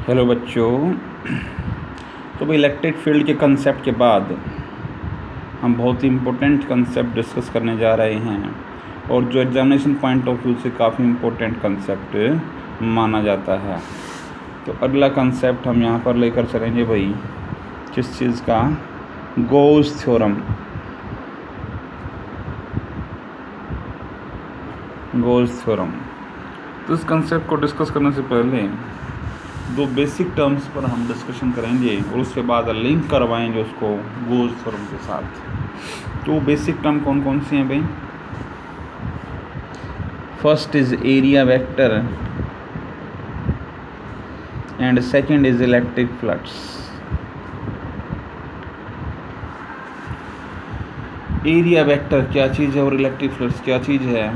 Hello बच्चों। तो भाई इलेक्ट्रिक फील्ड के कंसेप्ट के बाद हम बहुत ही इम्पोर्टेंट कंसेप्ट डिस्कस करने जा रहे हैं और जो एग्जामिनेशन पॉइंट ऑफ व्यू से काफ़ी इम्पोर्टेंट कंसेप्ट माना जाता है। तो अगला कंसेप्ट हम यहाँ पर लेकर चलेंगे भाई किस चीज़ का, गॉस थ्योरम। Gauss theorem. तो इस कंसेप्ट को डिस्कस करने से पहले दो बेसिक टर्म्स पर हम डिस्कशन करेंगे और उसके बाद लिंक करवाएंगे उसको गॉस थ्योरम के साथ। तो बेसिक टर्म कौन कौन सी हैं भाई? First is area vector and second is electric flux. Area vector क्या चीज़ है और इलेक्ट्रिक फ्लक्स क्या चीज़ है,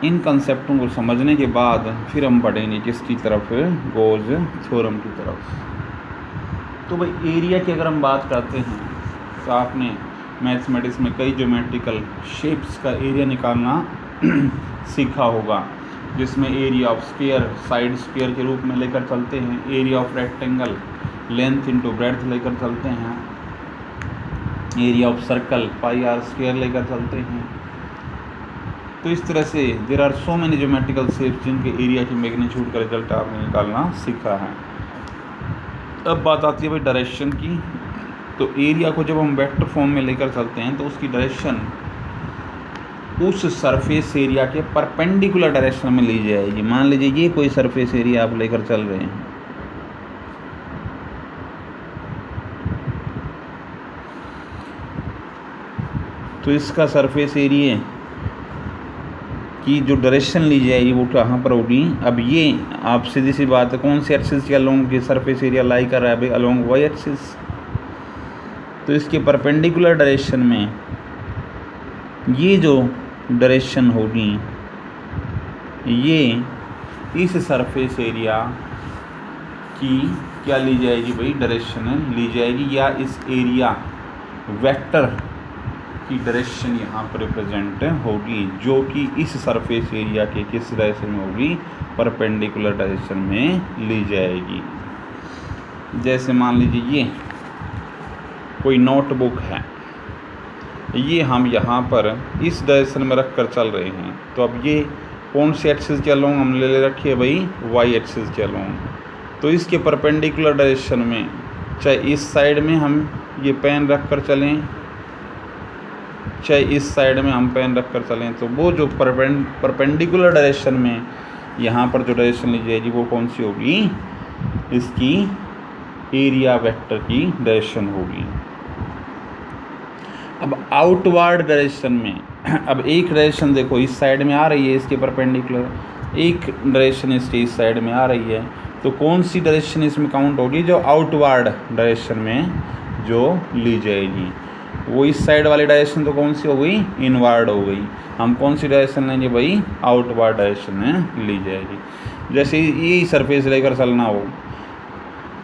इन कंसेप्टों को समझने के बाद फिर हम बढ़ेंगे किसकी तरफ, गॉस थ्योरम की तरफ। तो भाई एरिया की अगर हम बात करते हैं तो आपने मैथमेटिक्स में कई ज्योमेट्रिकल शेप्स का एरिया निकालना सीखा होगा, जिसमें area of sphere side sphere के रूप में लेकर चलते हैं, area of rectangle length into breadth लेकर चलते हैं, area of circle pi r square लेकर चलते हैं। तो इस तरह से there are so many geometrical shapes जिनके एरिया की मैग्नीट्यूड का रिजल्ट आपने निकालना सीखा है। अब बात आती है भाई डायरेक्शन की। तो एरिया को जब हम वेक्टर फॉर्म में लेकर चलते हैं तो उसकी डायरेक्शन उस सरफेस एरिया के परपेंडिकुलर डायरेक्शन में ली जाएगी। मान लीजिए ये कोई सरफेस एरिया आप लेकर चल रहे हैं, तो इसका सरफेस एरिया की जो डायरेक्शन ली जाएगी वो कहाँ पर होगी। अब ये आप सीधी सी बात है, कौन सी एक्सिस के अलोंग ये सरफेस एरिया लाई कर रहा है भाई, अलोंग वाई एक्सिस। तो इसके परपेंडिकुलर डायरेक्शन में ये जो डायरेक्शन होगी ये इस सरफेस एरिया की क्या ली जाएगी भाई, डायरेक्शन ली जाएगी, या इस एरिया वेक्टर की डायरेक्शन यहाँ पर रिप्रेजेंट होगी, जो कि इस सरफेस एरिया के किस डायरेक्शन में होगी, परपेंडिकुलर डायरेक्शन में ली जाएगी। जैसे मान लीजिए ये कोई नोटबुक है, ये हम यहाँ पर इस डायरेक्शन में रख कर चल रहे हैं, तो अब ये कौन सी एक्सिस के अलोंग हम ले रखिए भाई, वाई एक्सिस के अलोंग। तो इसके परपेंडिकुलर डायरेक्शन में चाहे इस साइड में हम ये पेन रख कर चलें, चाहे इस साइड में हम पेन रख कर चलें, तो वो जो परपेंडिकुलर डायरेक्शन में यहाँ पर जो डायरेक्शन ली जाएगी वो कौन सी होगी, इसकी एरिया वेक्टर की डायरेक्शन होगी। अब आउटवर्ड डायरेक्शन में अब एक डायरेक्शन देखो इस साइड में आ रही है इसके परपेंडिकुलर, एक डायरेक्शन इसके इस साइड में आ रही है, तो कौन सी डायरेक्शन इसमें काउंट होगी, जो आउटवर्ड डायरेक्शन में जो ली जाएगी। वो इस साइड वाली डायरेक्शन तो कौन सी हो गई, इनवर्ड हो गई। हम कौन सी डायरेक्शन लेंगे भाई, आउटवर्ड डायरेक्शन में ली जाएगी। जैसे ये सरफेस लेकर चलना हो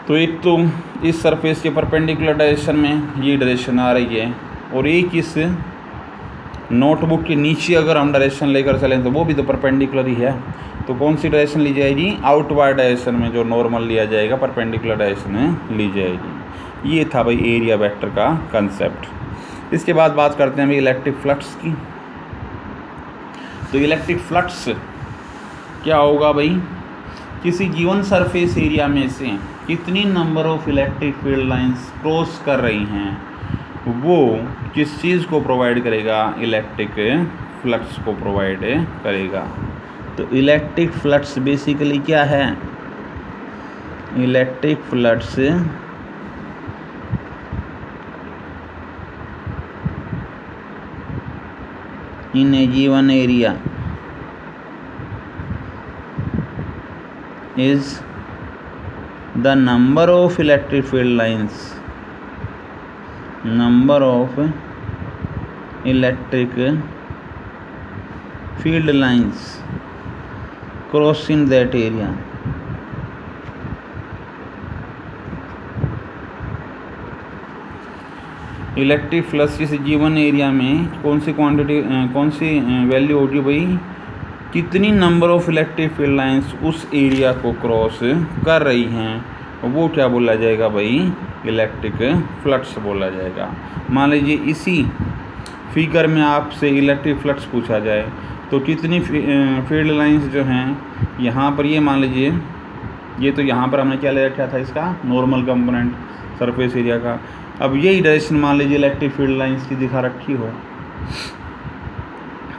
तो एक तो इस सरफेस के परपेंडिकुलर डायरेक्शन में ये डायरेक्शन आ रही है, और एक इस नोटबुक के नीचे अगर हम डायरेक्शन लेकर चलें तो वो भी तो परपेंडिकुलर ही है, तो कौन सी डायरेक्शन ली जाएगी, आउटवर्ड डायरेक्शन में जो नॉर्मल लिया जाएगा, परपेंडिकुलर डायरेक्शन में ली जाएगी। ये था भाई एरिया वेक्टर का कंसेप्ट। इसके बाद बात करते हैं भाई इलेक्ट्रिक फ्लक्स की। तो इलेक्ट्रिक फ्लक्स क्या होगा भाई, किसी गिवन सरफेस एरिया में से कितनी number of electric field lines cross कर रही हैं वो किस चीज़ को प्रोवाइड करेगा, इलेक्ट्रिक फ्लक्स को प्रोवाइड करेगा। तो इलेक्ट्रिक फ्लक्स बेसिकली क्या है, electric flux in a given area is the number of electric field lines, number of electric field lines crossing that area। Electric flux किसी गिवन एरिया में कौन सी quantity, कौन सी value होगी भाई, कितनी number of electric field lines उस area को cross कर रही हैं वो क्या बोला जाएगा भाई, इलेक्ट्रिक फ्लक्स बोला जाएगा। मान लीजिए इसी फिगर में आपसे इलेक्ट्रिक फ्लक्स पूछा जाए तो कितनी फील्ड लाइंस जो हैं यहाँ पर, ये मान लीजिए ये तो यहाँ पर हमने क्या ले रखा था, इसका नॉर्मल कंपोनेंट सरफेस एरिया का। अब यही डायरेक्शन मान लीजिए इलेक्ट्रिक फील्ड लाइंस की दिखा रखी हो,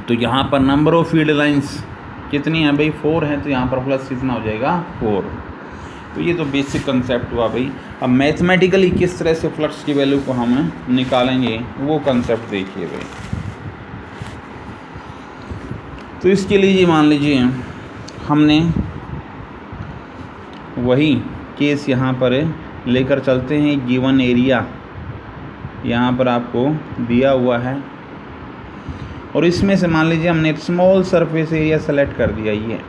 तो यहाँ पर नंबर ऑफ फील्ड लाइंस कितनी है भाई, 4 हैं, तो यहाँ पर प्लस कितना हो जाएगा 4। तो ये तो बेसिक कंसेप्ट हुआ भाई। अब मैथमेटिकली किस तरह से फ्लक्स की वैल्यू को हम निकालेंगे वो कंसेप्ट देखिए भाई। तो इसके लिए मान लीजिए हमने वही केस यहाँ पर लेकर चलते हैं। गिवन एरिया यहाँ पर आपको दिया हुआ है और इसमें से मान लीजिए हमने स्मॉल सरफेस एरिया सेलेक्ट कर दिया। ये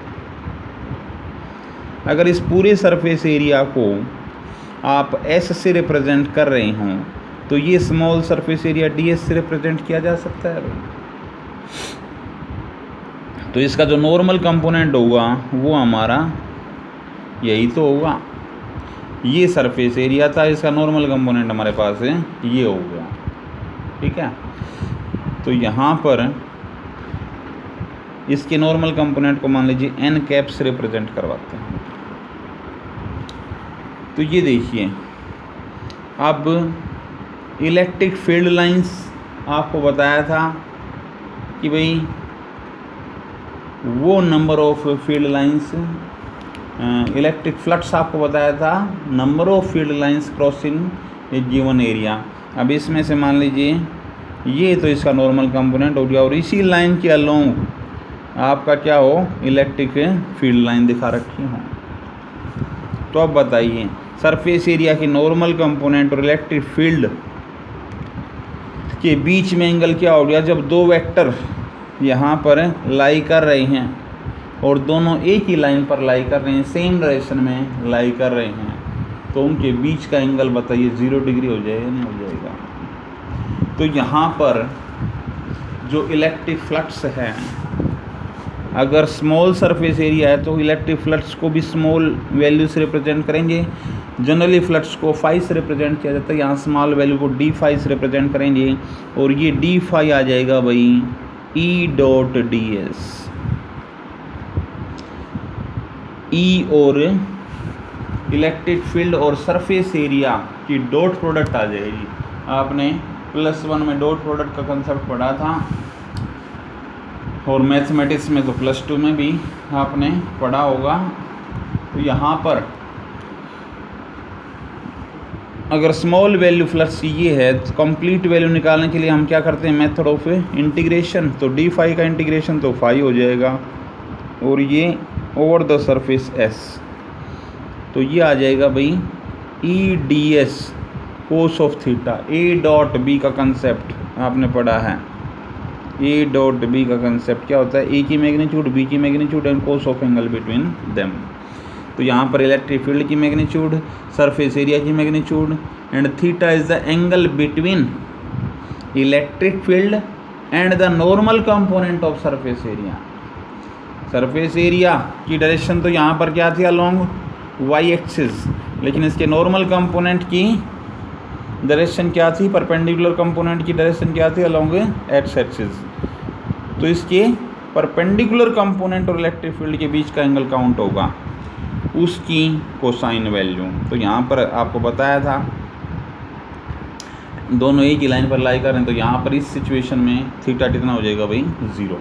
अगर इस पूरे सरफेस एरिया को आप एस से रिप्रेजेंट कर रहे हों तो ये स्मॉल सरफेस एरिया ds से रिप्रेजेंट किया जा सकता है भाई। तो इसका जो नॉर्मल कंपोनेंट होगा वो हमारा यही तो होगा। ये सरफेस एरिया था, इसका नॉर्मल कंपोनेंट हमारे पास है ये हो गया, ठीक है। तो यहाँ पर इसके नॉर्मल कंपोनेंट को मान लीजिए n कैप से रिप्रेजेंट करवाते हैं। तो ये देखिए, अब इलेक्ट्रिक फील्ड लाइंस आपको बताया था कि भाई वो number of field lines, electric flux आपको बताया था number of field lines crossing A given area. अब इसमें से मान लीजिए ये तो इसका नॉर्मल कंपोनेंट हो गया और इसी लाइन के अलोंग आपका क्या हो, इलेक्ट्रिक फील्ड लाइन दिखा रखी हो। तो अब बताइए सरफेस एरिया की नॉर्मल कंपोनेंट और इलेक्ट्रिक फील्ड के बीच में एंगल क्या हो गया, जब दो वेक्टर यहाँ पर लाई कर रहे हैं और दोनों एक ही लाइन पर लाई कर रहे हैं, सेम डायरेक्शन में लाई कर रहे हैं, तो उनके बीच का एंगल बताइए 0 डिग्री हो जाएगा नहीं हो जाएगा। तो यहाँ पर जो इलेक्ट्रिक फ्लक्स है, अगर स्मॉल सरफेस एरिया है तो इलेक्ट्रिक फ्लक्स को भी स्मॉल वैल्यू से रिप्रेजेंट करेंगे। जनरली फ्लक्स को फाई से रिप्रेजेंट किया जाता है, यहाँ स्मॉल वैल्यू को डी फाई से रिप्रेजेंट करेंगे और ये डी फाई आ जाएगा भाई ई डॉट डी एस। ई और इलेक्ट्रिक फील्ड और सरफेस एरिया की डॉट प्रोडक्ट आ जाएगी। आपने +1 में डॉट प्रोडक्ट का कंसेप्ट पढ़ा था और मैथमेटिक्स में तो +2 में भी आपने पढ़ा होगा। तो यहाँ पर अगर स्मॉल वैल्यू फ्लक्स ये है तो कंप्लीट वैल्यू निकालने के लिए हम क्या करते हैं, मेथड ऑफ इंटीग्रेशन। तो डी फाई का इंटीग्रेशन तो फाई हो जाएगा और ये ओवर द सरफेस एस, तो ये आ जाएगा भाई E D S cos of theta. A dot B का कंसेप्ट आपने पढ़ा है। ए डॉट बी का कंसेप्ट क्या होता है, ए की मैग्नीट्यूड बी की magnitude and cos of angle between them. तो यहाँ पर इलेक्ट्रिक फील्ड की मैग्नीट्यूड, सरफेस एरिया की magnitude and theta is the angle between electric field and the normal component of surface area. Surface area की direction तो यहाँ पर क्या थी, अलोंग वाई एक्सिस, लेकिन इसके नॉर्मल कंपोनेंट की डायरेक्शन क्या थी, परपेंडिकुलर कंपोनेंट की डायरेक्शन क्या थी, अलोंग एक्स एक्सिस। तो इसके परपेंडिकुलर कंपोनेंट और इलेक्ट्रिक फील्ड के बीच का एंगल काउंट होगा उसकी कोसाइन वैल्यू। तो यहाँ पर आपको बताया था दोनों एक ही लाइन पर लाई कर रहे हैं, तो यहाँ पर इस सिचुएशन में थीटा कितना हो जाएगा भाई 0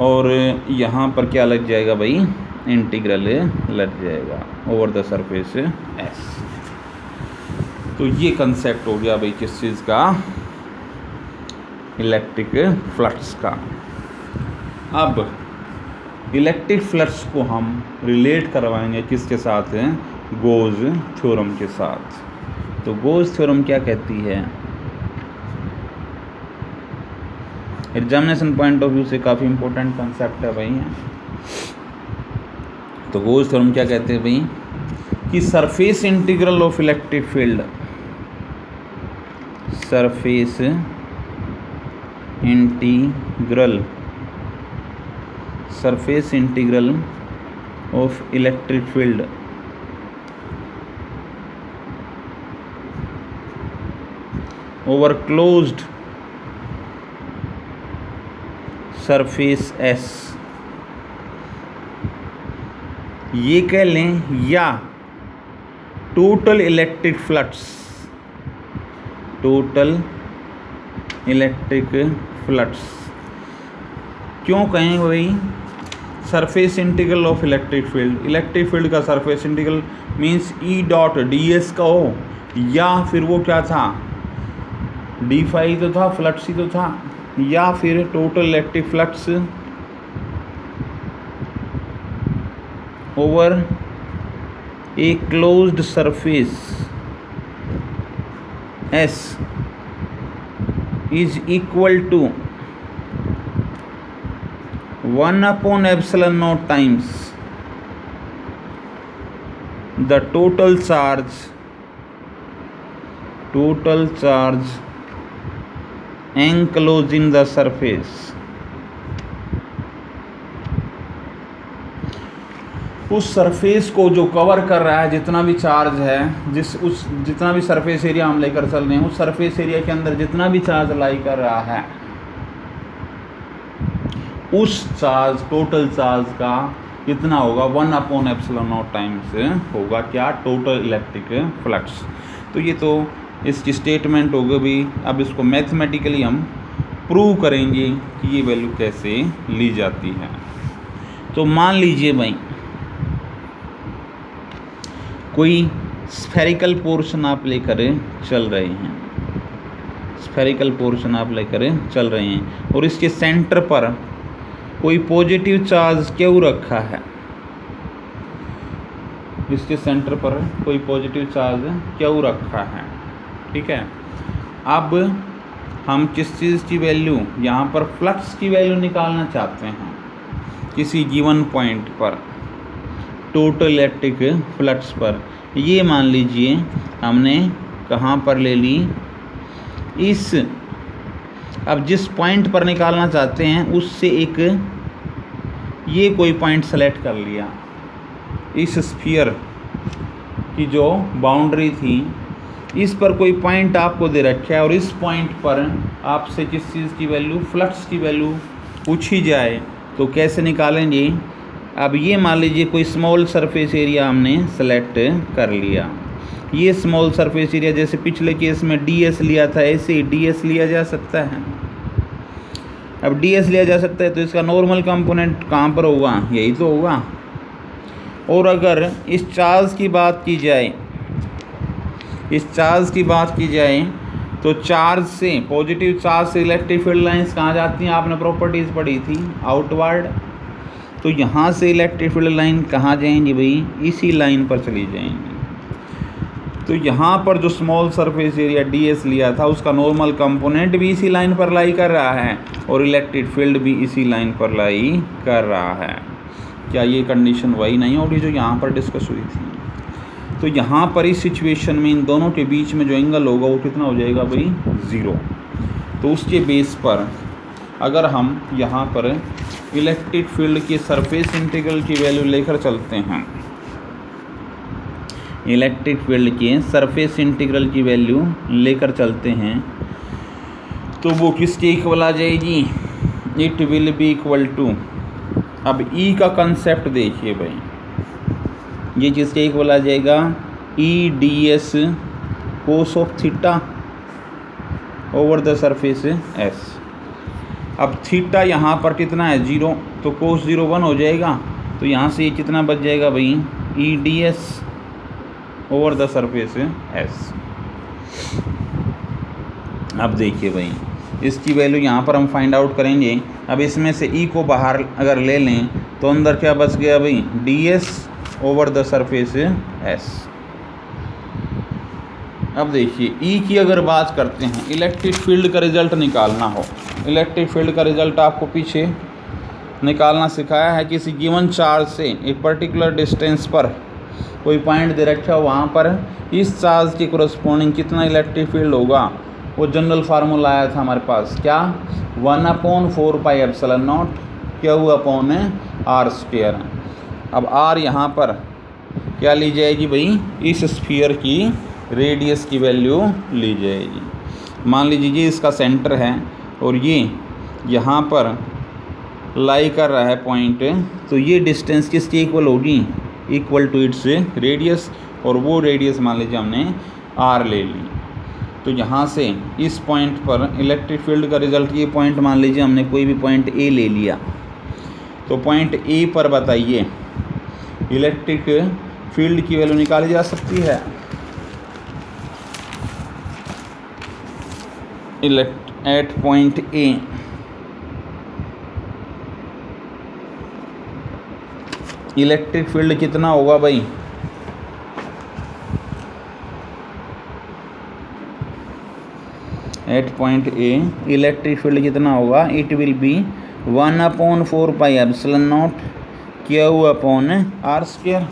और यहाँ पर क्या लग जाएगा भाई, इंटीग्रल लग जाएगा ओवर द सरफेस एस। तो ये कंसेप्ट हो गया भाई किस चीज़ का, इलेक्ट्रिक फ्लक्स का। अब इलेक्ट्रिक फ्लक्स को हम रिलेट करवाएंगे किसके साथ हैं, गोज थ्योरम के साथ। तो गोज थ्योरम क्या कहती है, एग्जामिनेशन पॉइंट ऑफ व्यू से काफ़ी इंपॉर्टेंट कंसेप्ट है भाई। तो गोज थ्योरम क्या कहते हैं भाई, कि surface integral of electric field, surface integral, surface integral of electric field over closed surface S, ये कह लें, या total electric flux, total electric flux. क्यों कहें भाई? Surface integral of electric field का surface integral means E dot ds का हो, या फिर वो क्या था, d फाई तो था, फ्लक्स ही तो था, या फिर total electric flux over a closed surface S is equal to 1/ε0 times the total charge enclosing the surface। उस सरफेस को जो कवर कर रहा है, जितना भी चार्ज है, जितना भी सरफेस एरिया हम लेकर चल रहे हैं, उस सरफेस एरिया के अंदर जितना भी चार्ज लाई कर रहा है, उस चार्ज, टोटल चार्ज का कितना होगा, 1/ε0 टाइम्स होगा क्या, टोटल इलेक्ट्रिक फ्लक्स। तो ये तो इसकी स्टेटमेंट होगी भी। अब इसको मैथमेटिकली हम प्रूव करेंगे कि ये वैल्यू कैसे ली जाती है। तो मान लीजिए भाई कोई स्फेरिकल पोर्शन आप लेकर चल रहे हैं, स्फेरिकल पोर्शन आप लेकर चल रहे हैं और इसके सेंटर पर कोई पॉजिटिव चार्ज क्यों रखा है, इसके सेंटर पर कोई पॉजिटिव चार्ज क्यों रखा है, ठीक है। अब हम किस चीज़ की वैल्यू, यहाँ पर फ्लक्स की वैल्यू निकालना चाहते हैं किसी गिवन पॉइंट पर, टोटल इलेक्ट्रिक फ्लक्स पर। ये मान लीजिए हमने कहाँ पर ले ली, इस, अब जिस पॉइंट पर निकालना चाहते हैं उससे एक ये कोई पॉइंट सेलेक्ट कर लिया, इस स्फीयर की जो बाउंड्री थी, इस पर कोई पॉइंट आपको दे रखा है और इस पॉइंट पर आपसे किस चीज़ की वैल्यू, फ्लक्स की वैल्यू पूछी जाए तो कैसे निकालेंगे। अब ये मान लीजिए कोई स्मॉल सरफेस एरिया हमने सेलेक्ट कर लिया, ये स्मॉल सरफेस एरिया जैसे पिछले केस में ds लिया था, ऐसे ही ds लिया जा सकता है। अब ds लिया जा सकता है तो इसका नॉर्मल कंपोनेंट कहाँ पर होगा, यही तो होगा। और अगर इस चार्ज की बात की जाए, इस चार्ज की बात की जाए तो चार्ज से, पॉजिटिव चार्ज से इलेक्ट्रिक फील्ड लाइंस कहाँ जाती हैं, आपने प्रॉपर्टीज़ पढ़ी थी, आउटवर्ड। तो यहाँ से इलेक्ट्रिक फील्ड लाइन कहाँ जाएंगी भाई, इसी लाइन पर चली जाएंगी। तो यहाँ पर जो स्मॉल सरफेस एरिया ds लिया था उसका नॉर्मल कंपोनेंट भी इसी लाइन पर लाई कर रहा है और इलेक्ट्रिक फील्ड भी इसी लाइन पर लाई कर रहा है। क्या ये कंडीशन वही नहीं होगी जो यहाँ पर डिस्कस हुई थी? तो यहाँ पर इस सिचुएशन में इन दोनों के बीच में जो एंगल होगा वो कितना हो जाएगा भाई, 0। तो उसके बेस पर अगर हम यहाँ पर इलेक्ट्रिक फील्ड के सरफेस इंटीग्रल की वैल्यू लेकर चलते हैं, इलेक्ट्रिक फील्ड के सरफेस इंटीग्रल की वैल्यू लेकर चलते हैं तो वो किसके इक्वल आ जाएगी, it will be equal to, अब E का कंसेप्ट देखिए भाई, ये किसके इक्वल आ जाएगा, E ds cos of theta over the surface S। अब थीटा यहाँ पर कितना है, 0, तो कोस 0 1 हो जाएगा। तो यहाँ से ये कितना बच जाएगा भाई, E ds over the surface S। अब देखिए भाई इसकी वैल्यू यहाँ पर हम फाइंड आउट करेंगे। अब इसमें से E को बाहर अगर ले लें तो अंदर क्या बच गया भाई, ds over the surface S। अब देखिए E की अगर बात करते हैं, इलेक्ट्रिक फील्ड का रिजल्ट निकालना हो, इलेक्ट्रिक फील्ड का रिजल्ट आपको पीछे निकालना सिखाया है। किसी गिवन चार्ज से एक पर्टिकुलर डिस्टेंस पर कोई पॉइंट दे रखा हो, वहाँ पर इस चार्ज के कोरस्पोंडिंग कितना इलेक्ट्रिक फील्ड होगा, वो जनरल फार्मूला आया था हमारे पास, क्या, 1/4πε0 Q/r²। अब r यहाँ पर क्या ली जाएगी भाई, इस स्फीयर की रेडियस की वैल्यू ली जाएगी। मान लीजिए ये इसका सेंटर है और ये यहाँ पर लाई कर रहा है पॉइंट, तो ये डिस्टेंस किसकी इक्वल होगी, इक्वल टू इट्स रेडियस, और वो रेडियस मान लीजिए हमने r ले ली। तो यहाँ से इस पॉइंट पर इलेक्ट्रिक फील्ड का रिजल्ट, ये पॉइंट मान लीजिए हमने कोई भी पॉइंट A ले लिया, तो पॉइंट A पर बताइए इलेक्ट्रिक फील्ड की वैल्यू निकाली जा सकती है। At point A electric field कितना होगा भाई, at point A electric field कितना होगा, it will be 1/4 pi epsilon naught Q/r²।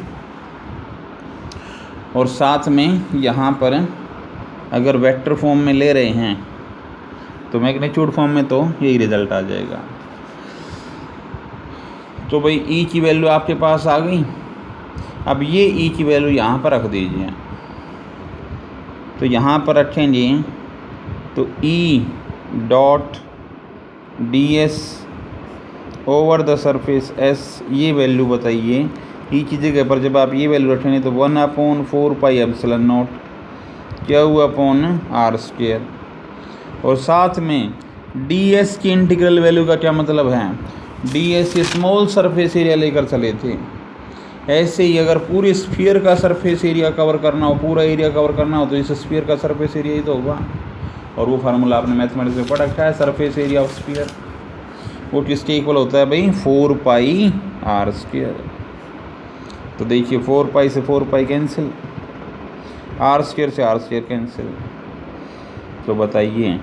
और साथ में यहाँ पर अगर वेक्टर फॉर्म में ले रहे हैं तो मैग्नीट्यूड फॉर्म में तो यही रिजल्ट आ जाएगा। तो भाई E की वैल्यू आपके पास आ गई। अब ये E की वैल्यू यहाँ पर रख दीजिए, तो यहाँ पर रखेंगे तो E dot ds over the surface S, ये वैल्यू बताइए E की जगह पर जब आप ये वैल्यू रखेंगे तो 1/4 पाई एप्सिलॉन नॉट Q/r²। और साथ में ds की इंटीग्रल वैल्यू का क्या मतलब है, ds ये स्मॉल सरफेस एरिया लेकर चले थे। ऐसे ही अगर पूरे स्फीयर का सरफेस एरिया कवर करना हो, पूरा एरिया कवर करना हो, तो इस स्फीयर का सरफेस एरिया ही तो होगा। और वो फार्मूला आपने मैथमेटिक्स में पढ़ रखा है, सरफेस एरिया ऑफ स्फीयर, वो किसके इक्वल होता है भाई, 4 पाई r²। तो देखिए 4 पाई से 4 पाई कैंसिल, r² से r² कैंसिल। तो बताइए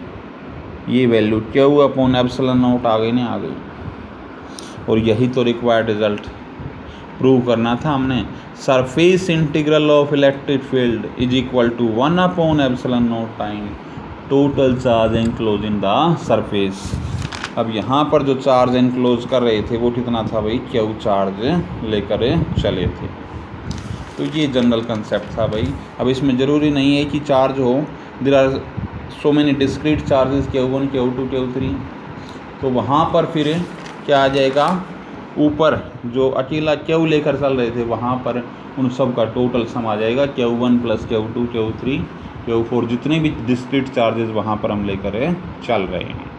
ये वैल्यू Q/ε0 आ गई, नहीं आ गई। और यही तो रिक्वायर्ड रिजल्ट प्रूव करना था हमने। Surface integral of electric field is equal to 1/ε0 time total charge enclose in the surface. अब यहाँ पर जो चार्ज एनक्लोज कर रहे थे वो कितना था भाई, Q चार्ज लेकर चले थे। तो ये जनरल कंसेप्ट था भाई। अब इसमें ज़रूरी नहीं है कि चार्ज हो, there are so many discrete charges Q1 Q2 Q3। तो वहाँ पर फिर क्या आ जाएगा, ऊपर जो अकेला Q लेकर चल रहे थे वहाँ पर उन सब का टोटल सम आ जाएगा, Q1 + Q2 Q3 Q4, जितने भी डिस्क्रीट चार्जेस वहाँ पर हम लेकर चल रहे हैं।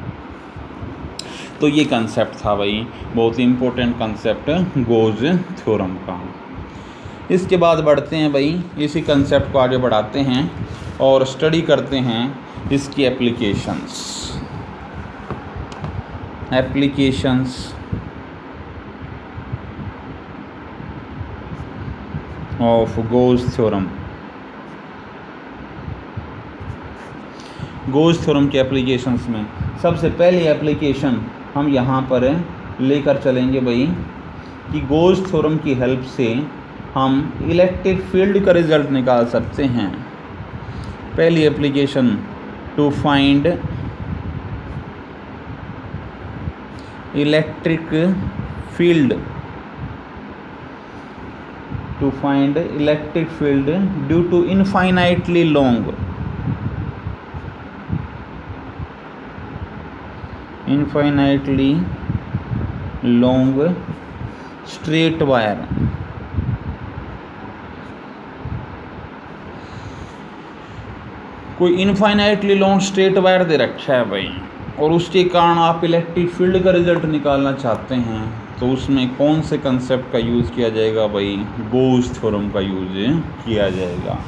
तो ये कंसेप्ट था भाई, बहुत ही इम्पोर्टेंट कंसेप्ट गोज थ्योरम का। इसके बाद बढ़ते हैं भाई, इसी कंसेप्ट को आगे बढ़ाते हैं और स्टडी करते हैं इसकी applications of goes theorem. Goes theorem के एप्लीकेशंस में सबसे पहली एप्लीकेशन हम यहाँ पर लेकर चलेंगे भाई कि गोज थ्योरम की हेल्प से हम इलेक्ट्रिक फील्ड का रिजल्ट निकाल सकते हैं। पहली application, to find electric field, to find electric field due to infinitely long straight wire. कोई इनफाइनाइटली लॉन्ग स्ट्रेट वायर दे रखा है भाई, और उसके कारण आप इलेक्ट्रिक फील्ड का रिजल्ट निकालना चाहते हैं, तो उसमें कौन से कंसेप्ट का यूज़ किया जाएगा भाई, गोज थ्योरम का यूज़ किया जाएगा।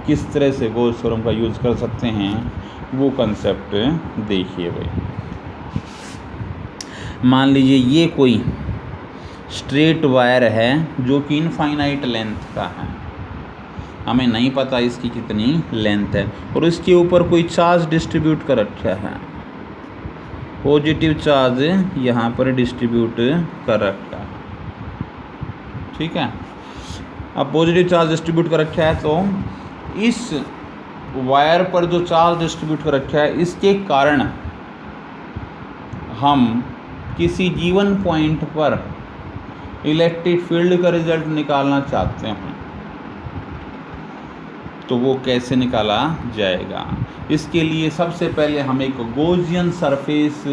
किस तरह से गोज थ्योरम का यूज़ कर सकते हैं वो कंसेप्ट देखिए भाई। मान लीजिए ये कोई स्ट्रेट वायर है जो कि इनफाइनाइट लेंथ का है, हमें नहीं पता इसकी कितनी लेंथ है, और इसके ऊपर कोई चार्ज डिस्ट्रीब्यूट कर रखा है, पॉजिटिव चार्ज यहाँ पर डिस्ट्रीब्यूट कर रखा है, ठीक है। अब पॉजिटिव चार्ज डिस्ट्रीब्यूट कर रखा है, तो इस वायर पर जो चार्ज डिस्ट्रीब्यूट कर रखा है इसके कारण हम किसी गिवन पॉइंट पर इलेक्ट्रिक फील्ड का रिजल्ट निकालना चाहते हैं। तो वो कैसे निकाला जाएगा? इसके लिए सबसे पहले हम एक गॉसियन सरफेस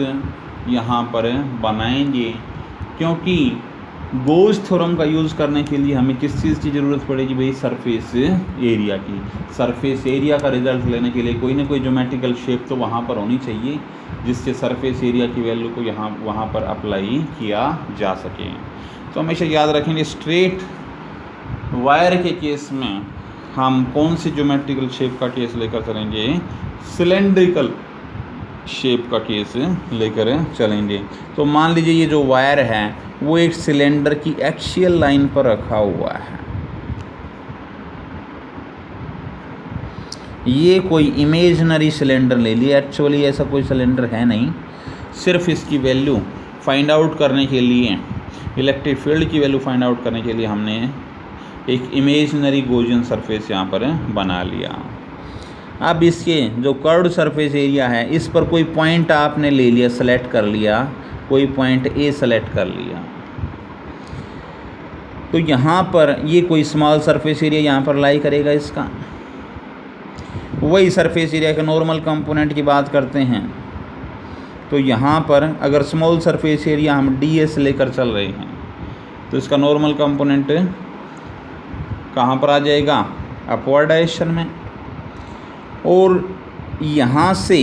यहाँ पर बनाएंगे, क्योंकि गॉस थ्योरम का यूज़ करने के लिए हमें किस चीज़ की ज़रूरत पड़ेगी भाई? सरफेस एरिया की। सरफेस एरिया का रिजल्ट लेने के लिए कोई ना कोई ज्योमेट्रिकल शेप तो वहाँ पर होनी चाहिए जिससे सरफेस एरिया की वैल्यू को वहाँ पर अप्लाई किया जा सके। तो हमेशा याद रखेंगे स्ट्रेट वायर के केस में हम कौन सी ज्योमेट्रिकल शेप का केस लेकर चलेंगे? सिलेंड्रिकल शेप का केस लेकर चलेंगे। तो मान लीजिए ये जो वायर है वो एक सिलेंडर की एक्सियल लाइन पर रखा हुआ है। ये कोई इमेजिनरी सिलेंडर ले लिया, एक्चुअली ऐसा कोई सिलेंडर है नहीं। सिर्फ इसकी वैल्यू फाइंड आउट करने के लिए, इलेक्ट्रिक फील्ड की वैल्यू फाइंड आउट करने के लिए हमने एक इमेजिनरी गॉसियन सरफेस यहाँ पर बना लिया। अब इसके जो कर्व्ड सरफेस एरिया है इस पर कोई पॉइंट आपने ले लिया, सेलेक्ट कर लिया, कोई पॉइंट ए सेलेक्ट कर लिया, तो यहाँ पर ये कोई स्मॉल सरफेस एरिया यहाँ पर लाई करेगा। इसका वही सरफेस एरिया के नॉर्मल कंपोनेंट की बात करते हैं तो यहाँ पर अगर स्मॉल सरफेस एरिया हम ds लेकर चल रहे हैं तो इसका नॉर्मल कंपोनेंट कहाँ पर आ जाएगा? अपवर्ड डायरेक्शन में। और यहाँ से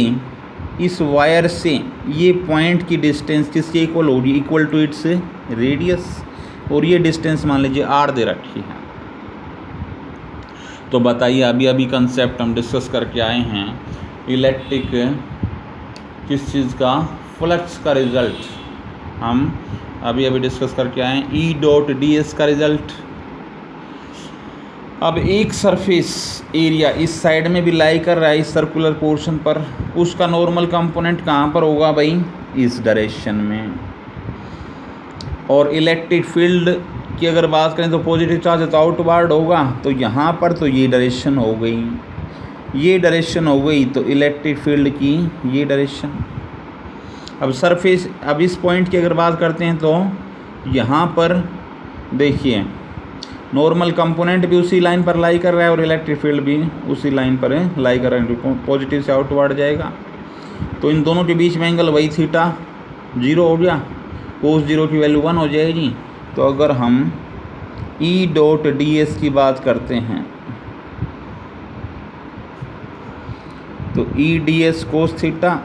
इस वायर से ये पॉइंट की डिस्टेंस किसके इक्वल होगी? Equal to its radius. और ये डिस्टेंस मान लीजिए r दे रखी है। तो बताइए, अभी अभी कंसेप्ट हम डिस्कस करके आए हैं इलेक्ट्रिक किस चीज़ का? फ्लक्स का रिजल्ट हम अभी अभी डिस्कस करके आए हैं, E.ds का रिजल्ट। अब एक सरफेस एरिया इस साइड में भी लाई कर रहा है इस सर्कुलर पोर्शन पर, उसका नॉर्मल कंपोनेंट कहाँ पर होगा भाई? इस डायरेक्शन में। और इलेक्ट्रिक फील्ड की अगर बात करें तो पॉजिटिव चार्ज तो आउटवर्ड होगा, तो यहाँ पर तो ये डायरेक्शन हो गई, ये डायरेक्शन हो गई, तो इलेक्ट्रिक फील्ड की ये डायरेक्शन। अब सरफेस, अब इस पॉइंट की अगर बात करते हैं तो यहाँ पर देखिए नॉर्मल कंपोनेंट भी उसी लाइन पर लाई कर रहा है और इलेक्ट्रिक फील्ड भी उसी लाइन पर लाई कर रहा है, पॉजिटिव से आउटवर्ड जाएगा। तो इन दोनों के बीच में एंगल वही थीटा 0 हो गया, कोस 0 की वैल्यू 1 हो जाएगी। तो अगर हम E.ds की बात करते हैं तो E.ds cos theta,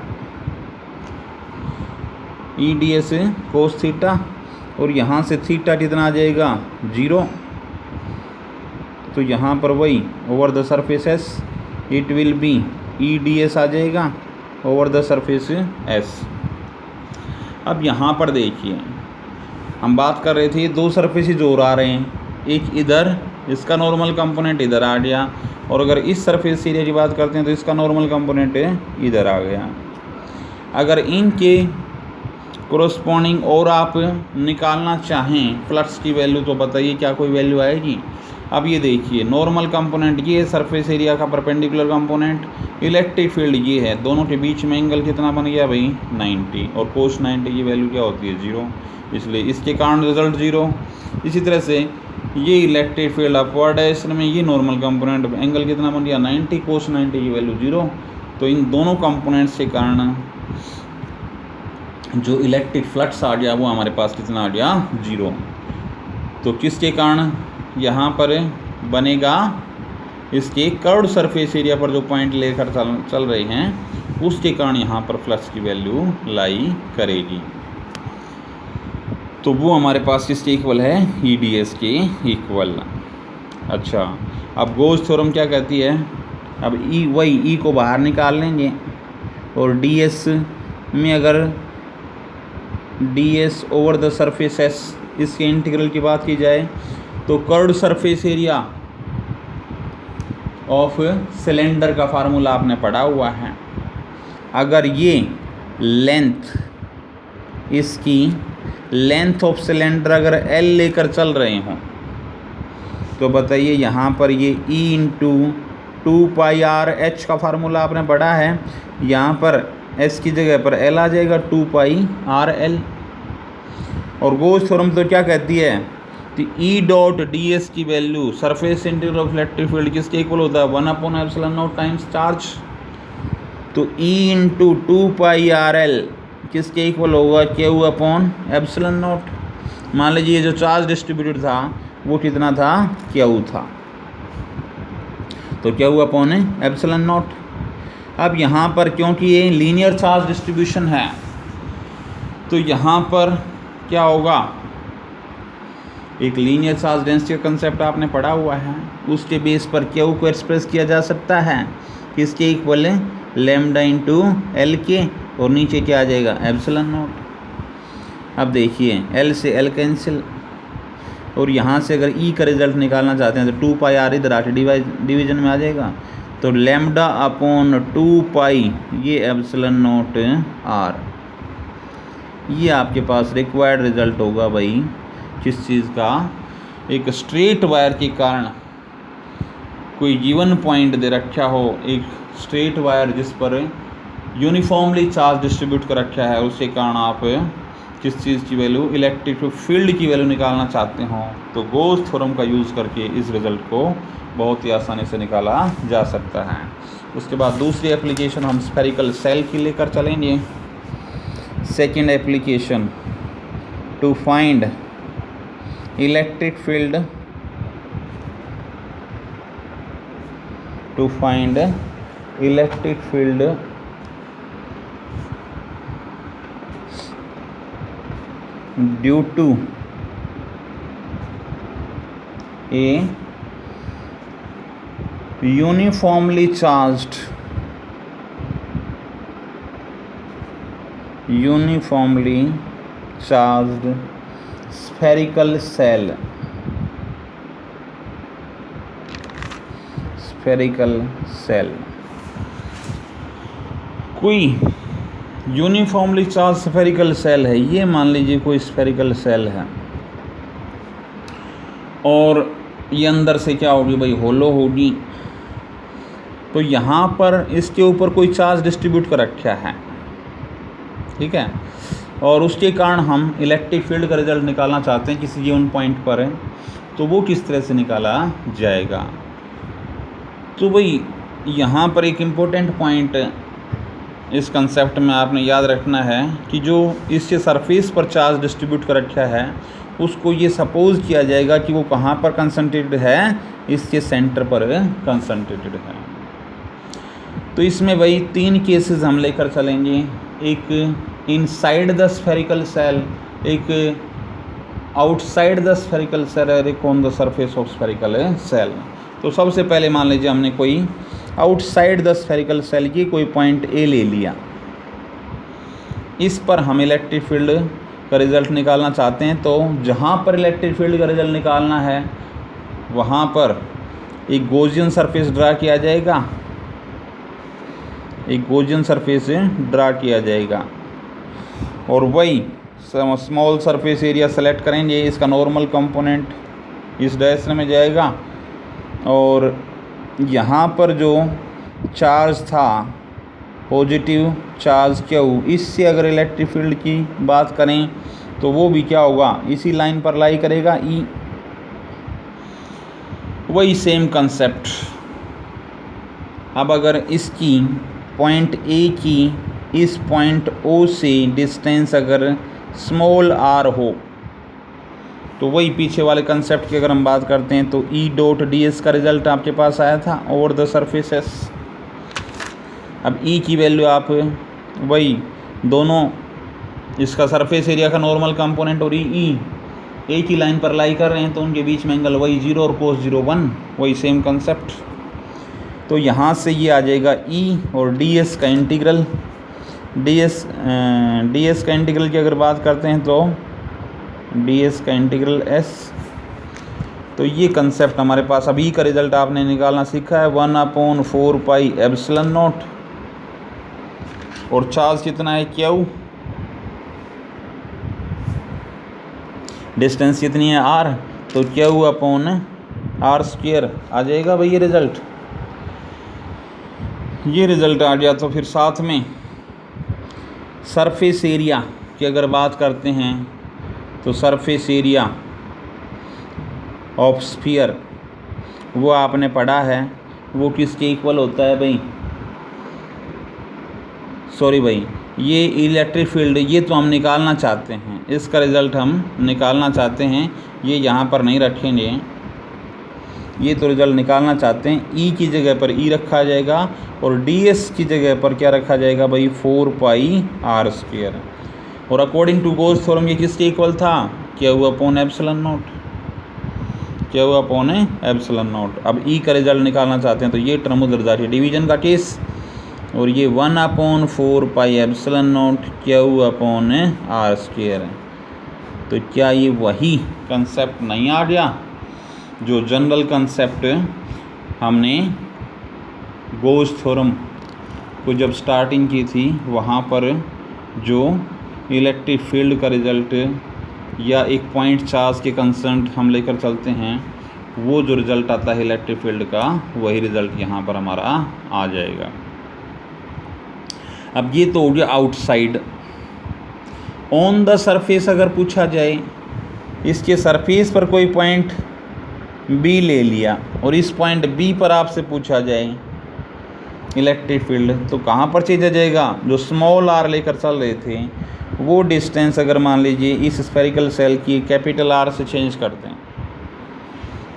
E.ds cos theta, और यहाँ से थीटा कितना आ जाएगा? 0। तो यहाँ पर वही over the surface S it will B E.ds आ जाएगा ओवर द सरफेस S। अब यहाँ पर देखिए हम बात कर रहे थे दो सरफेस जोड़ आ रहे हैं, एक इधर, इसका नॉर्मल कंपोनेंट इधर आ गया, और अगर इस सरफेस एरिया की बात करते हैं तो इसका नॉर्मल कंपोनेंट इधर आ गया। अगर इनके कोरस्पॉन्डिंग और आप निकालना चाहें फ्लक्स की वैल्यू तो बताइए क्या कोई वैल्यू आएगी? अब ये देखिए नॉर्मल कंपोनेंट ये है सरफेस एरिया का परपेंडिकुलर कंपोनेंट, इलेक्ट्रिक फील्ड ये है, दोनों के बीच में एंगल कितना बन गया भाई? 90, और कोस 90 की वैल्यू क्या होती है? 0, इसलिए इसके कारण रिजल्ट 0। इसी तरह से ये इलेक्ट्रिक फील्ड अपवर्ड डायरेक्शन में, ये नॉर्मल कंपोनेंट एंगल कितना बन गया? 90, कोस 90 की वैल्यू 0। तो इन दोनों कंपोनेंट्स के कारण जो इलेक्ट्रिक फ्लक्स आ गया वो हमारे पास कितना आ गया? 0। तो किसके कारण यहाँ पर बनेगा? इसके कर्व्ड सरफेस एरिया पर जो पॉइंट लेकर चल रहे हैं उसके कारण यहाँ पर फ्लक्स की वैल्यू लाई करेगी। तो वो हमारे पास किसके इक्वल है? E.ds के इक्वल। अच्छा, अब गॉस थ्योरम क्या कहती है? अब वही E को बाहर निकाल लेंगे और ds में अगर ds over the surface S इसके इंटीग्रल की बात की जाए तो curved surface area of cylinder का फार्मूला आपने पढ़ा हुआ है। अगर ये लेंथ, इसकी लेंथ ऑफ सिलेंडर अगर L लेकर चल रहे हों तो बताइए यहाँ पर ये E इंटू 2πr/h का फार्मूला आपने पढ़ा है, यहाँ पर S की जगह पर L आ जाएगा 2πr/L। और गॉस थ्योरम तो क्या कहती है तो ई डॉट डी एस की value surface integral of electric field किसके इक्वल होता है 1/ε0 टाइम्स चार्ज। तो ई इंटू 2πRL किसके इक्वल होगा Q/ε0। मान लीजिए जो चार्ज डिस्ट्रीब्यूटेड था वो कितना था Q था, तो Q/ε0। अब यहाँ पर क्योंकि ये लीनियर चार्ज डिस्ट्रीब्यूशन है तो यहाँ पर क्या होगा, एक लीनियर चार्ज डेंसिटी का कंसेप्ट आपने पढ़ा हुआ है, उसके बेस पर Q को एक्सप्रेस किया जा सकता है किसके इक्वल है लैम्डा इंटू एल के, और नीचे क्या आ जाएगा ε0। अब देखिए L से L कैंसिल, और यहाँ से अगर E का रिजल्ट निकालना चाहते हैं तो 2πr इधर आके डिवीजन में आ जाएगा, तो λ/2π ये ε0r, ये आपके पास रिक्वायर्ड रिजल्ट होगा भाई किस चीज़ का, एक स्ट्रेट वायर के कारण कोई गिवन पॉइंट दे रखा हो, एक स्ट्रेट वायर जिस पर यूनिफॉर्मली चार्ज डिस्ट्रीब्यूट कर रखा है, उसके कारण आप किस चीज़ की वैल्यू इलेक्ट्रिक फील्ड की वैल्यू निकालना चाहते हो तो गोस थ्योरम का यूज़ करके इस रिज़ल्ट को बहुत ही आसानी से निकाला जा सकता है। उसके बाद दूसरी एप्लीकेशन हम स्फेरिकल सेल की लेकर चलेंगे। Second application to find electric field, to find electric field due to a uniformly charged spherical cell, कोई यूनिफॉर्मली चार्ज स्फेरिकल सेल है, ये मान लीजिए कोई स्फेरिकल सेल है और ये अंदर से क्या होगी भाई होलो होगी, तो यहाँ पर इसके ऊपर कोई चार्ज डिस्ट्रीब्यूट कर रखा है, ठीक है, और उसके कारण हम इलेक्ट्रिक फील्ड का रिजल्ट निकालना चाहते हैं किसी गिवन पॉइंट पर है, तो वो किस तरह से निकाला जाएगा। तो भाई यहाँ पर एक इम्पोर्टेंट पॉइंट इस कंसेप्ट में आपने याद रखना है कि जो इसके सरफेस पर चार्ज डिस्ट्रीब्यूट कर रखा है उसको ये सपोज किया जाएगा कि वो कहाँ पर कंसंट्रेटेड है, इसके सेंटर पर कंसंट्रेटेड है। तो इसमें वही 3 केसेस हम लेकर चलेंगे, एक इनसाइड द स्फेरिकल सेल, एक आउटसाइड द स्फेरिकल सेल और एक on the surface of spherical shell. तो सबसे पहले मान लीजिए हमने कोई आउटसाइड द स्फेरिकल सेल की कोई पॉइंट ए ले लिया, इस पर हम इलेक्ट्रिक फील्ड का रिज़ल्ट निकालना चाहते हैं, तो जहाँ पर इलेक्ट्रिक फील्ड का रिज़ल्ट निकालना है वहाँ पर एक गॉसियन सरफेस ड्रा किया जाएगा, एक गॉसियन सरफेस ड्रा किया जाएगा और वही स्मॉल सरफेस एरिया सेलेक्ट करेंगे, इसका नॉर्मल कंपोनेंट इस डायरेक्शन में जाएगा और यहाँ पर जो चार्ज था पॉजिटिव चार्ज Q, इससे अगर इलेक्ट्रिक फील्ड की बात करें तो वो भी क्या होगा इसी लाइन पर लाई करेगा E। वही सेम कंसेप्ट, अब अगर इसकी पॉइंट A की इस पॉइंट O से डिस्टेंस अगर स्मॉल r हो तो वही पीछे वाले कंसेप्ट की अगर हम बात करते हैं तो E डॉट डी एस का रिज़ल्ट आपके पास आया था ओवर द सरफेसेस। अब E की वैल्यू आप वही दोनों इसका सरफेस एरिया का नॉर्मल कंपोनेंट और E एक ही लाइन पर लाई कर रहे हैं तो उनके बीच में एंगल वही 0 और cos 0 1, वही सेम कंसेप्ट। तो यहाँ से ये आ जाएगा E और डी एस का इंटीग्रल, डी एस का इंटीग्रल की अगर बात करते हैं तो डी एस का इंटीग्रल S। तो ये कंसेप्ट हमारे पास, अभी का रिज़ल्ट आपने निकालना सीखा है 1/4πε0 और चार्ज कितना है Q, डिस्टेंस कितनी है R, तो Q/r² आ जाएगा भाई ये रिज़ल्ट। ये रिज़ल्ट आ गया तो फिर साथ में सरफेस एरिया की अगर बात करते हैं तो सरफेस एरिया ऑफ स्फीयर, वो आपने पढ़ा है, वो किसके इक्वल होता है भाई? सॉरी भाई, ये इलेक्ट्रिक फील्ड ये तो हम निकालना चाहते हैं, इसका रिज़ल्ट हम निकालना चाहते हैं, ये यहाँ पर नहीं रखेंगे, ये तो रिज़ल्ट निकालना चाहते हैं। ई की जगह पर ई रखा जाएगा और डी एस की जगह पर क्या रखा जाएगा भाई? 4 पाई आर स्क्वायर। और अकॉर्डिंग टू गोस थ्योरम ये किसके इक्वल था? क्या हुआ अपॉन एप्सिलॉन नॉट, क्या हुआ अपॉन एप्सिलॉन नॉट। अब ई का रिजल्ट निकालना चाहते हैं तो ये टर्म उधर जा रही है, डिवीजन का केस, और ये 1/4 पाई एप्सिलॉन नॉट क्या हुआ अपॉन आर स्क्वायर। तो क्या ये वही कंसेप्ट नहीं आ गया जो जनरल कंसेप्ट हमने गोस थ्योरम को जब स्टार्टिंग की थी, वहाँ पर जो इलेक्ट्रिक फील्ड का रिज़ल्ट या एक पॉइंट चार्ज के कंसर्न हम लेकर चलते हैं, वो जो रिज़ल्ट आता है इलेक्ट्रिक फील्ड का, वही रिज़ल्ट यहाँ पर हमारा आ जाएगा। अब ये तो हो गया आउटसाइड। ऑन द सरफेस अगर पूछा जाए, इसके सरफेस पर कोई पॉइंट बी ले लिया और इस पॉइंट बी पर आपसे पूछा जाए इलेक्ट्रिक फील्ड, तो कहाँ पर चेंज आ जाएगा? जो स्मॉल आर लेकर चल रहे थे वो डिस्टेंस अगर मान लीजिए इस स्फेरिकल सेल की कैपिटल आर से चेंज करते हैं,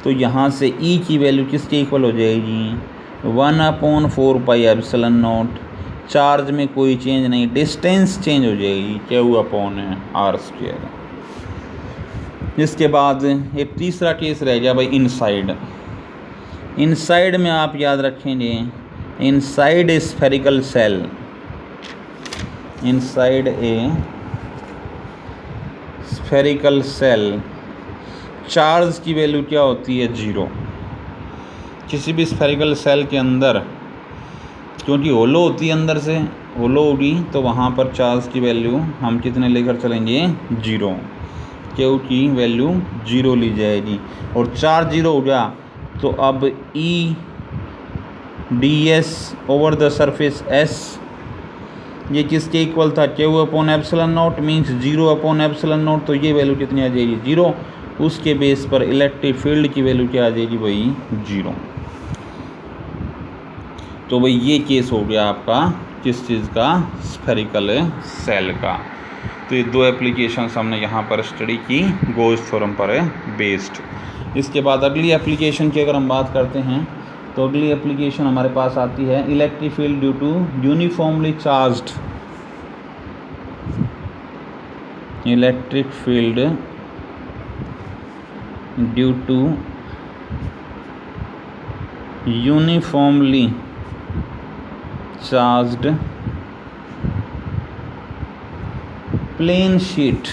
तो यहाँ से ई की वैल्यू किसके इक्वल हो जाएगी? 1/4 पाई एप्सिलॉन नॉट। चार्ज में कोई चेंज नहीं, डिस्टेंस चेंज हो जाएगी, क्या हुआ अपॉन आर स्क्वायर। इसके बाद एक तीसरा केस रह गया भाई इनसाइड। इनसाइड में आप याद रखेंगे, inside a spherical shell, inside a spherical shell charge की वैल्यू क्या होती है? 0। किसी भी स्फेरिकल सेल के अंदर, क्योंकि होलो होती है अंदर से, होलो होगी, तो वहाँ पर चार्ज की वैल्यू हम कितने लेकर चलेंगे? 0। क्यू की वैल्यू 0 ली जाएगी और चार्ज 0 हो गया तो अब ई D S over the surface S ये किसके इक्वल था? Q upon epsilon not means 0 upon epsilon not, तो ये वैल्यू कितनी आ जाएगी? 0। उसके बेस पर इलेक्ट्रिक फील्ड की वैल्यू क्या आ जाएगी भाई? 0। तो भाई ये केस हो गया आपका किस चीज़ का? स्फेरिकल सेल का। तो ये दो एप्लीकेशंस हमने यहाँ पर स्टडी की गोस थ्योरम पर बेस्ड। इसके बाद अगली एप्लीकेशन की अगर हम बात करते हैं, तो अगली एप्लीकेशन हमारे पास आती है electric field due to uniformly charged, electric field due to uniformly charged plane sheet